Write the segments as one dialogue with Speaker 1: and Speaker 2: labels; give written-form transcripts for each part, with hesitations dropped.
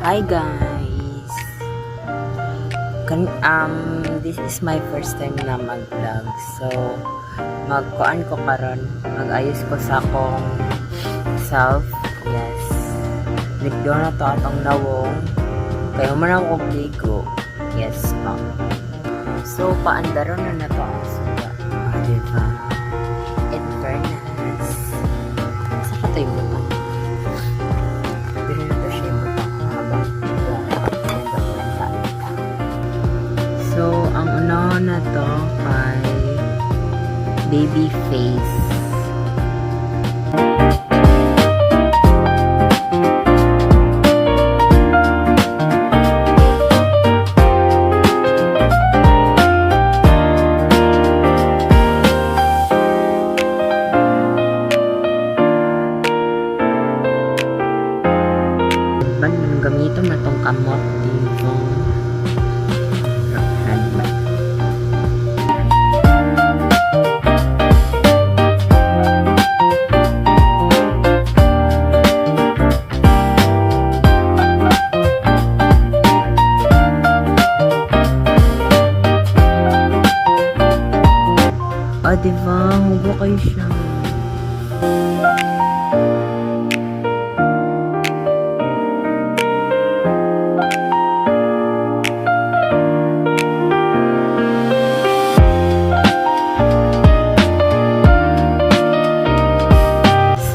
Speaker 1: Hi guys. This is my first time na mag-vlog. So, magkuan ko karon, mag-ayos ko sa akong self. Yes. Ligdo na to atong nawong. Kaya man ako pligo. Yes, pa. So, paandaron na to ang suga. Diba? In fairness. Sa katoy mo to. So, ang una na to kay baby face. Gamiton na tong kamot dito. Diba? Hugo kayo siya.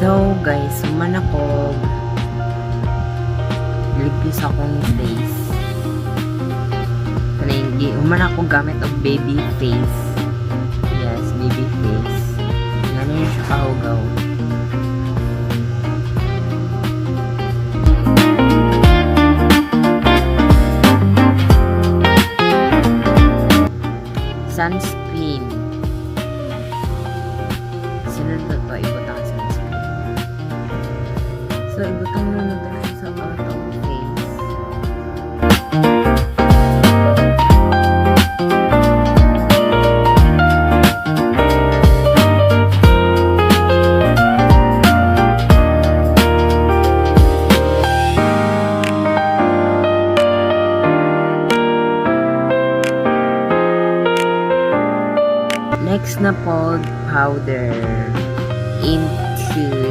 Speaker 1: So guys, suman ako lipis akong face. Palenggi, uman ako gamit og baby face. Yes, baby face. Ano yung siya kahugaw. Sunscreen. Sunod na to, ibutang ang sunscreen. So, ibutang na natin siya sa atong face. Next na powder into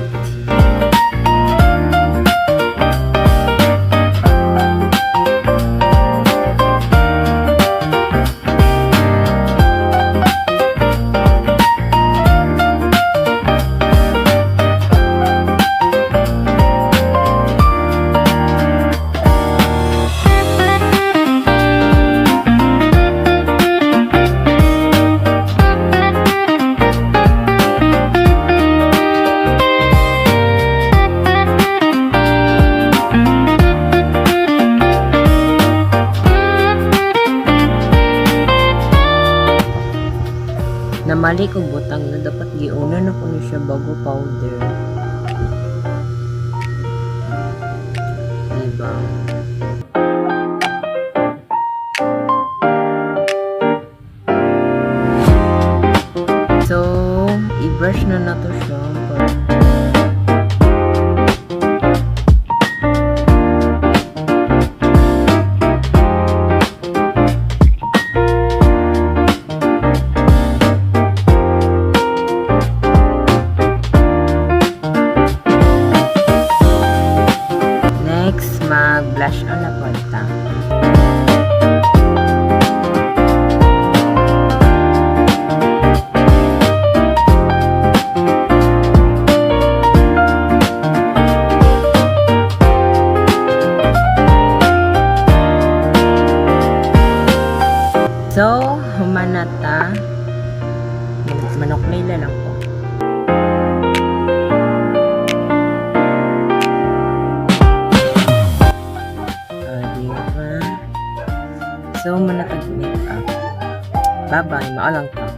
Speaker 1: namali ko butang na dapat giuna na ko na siya bago powder. Diba? So, i-brush na nato siya. Mag-blush on na punta. So, humanata. Manok nila lang po. So, manatag makeup. Bye-bye. Maalang ka.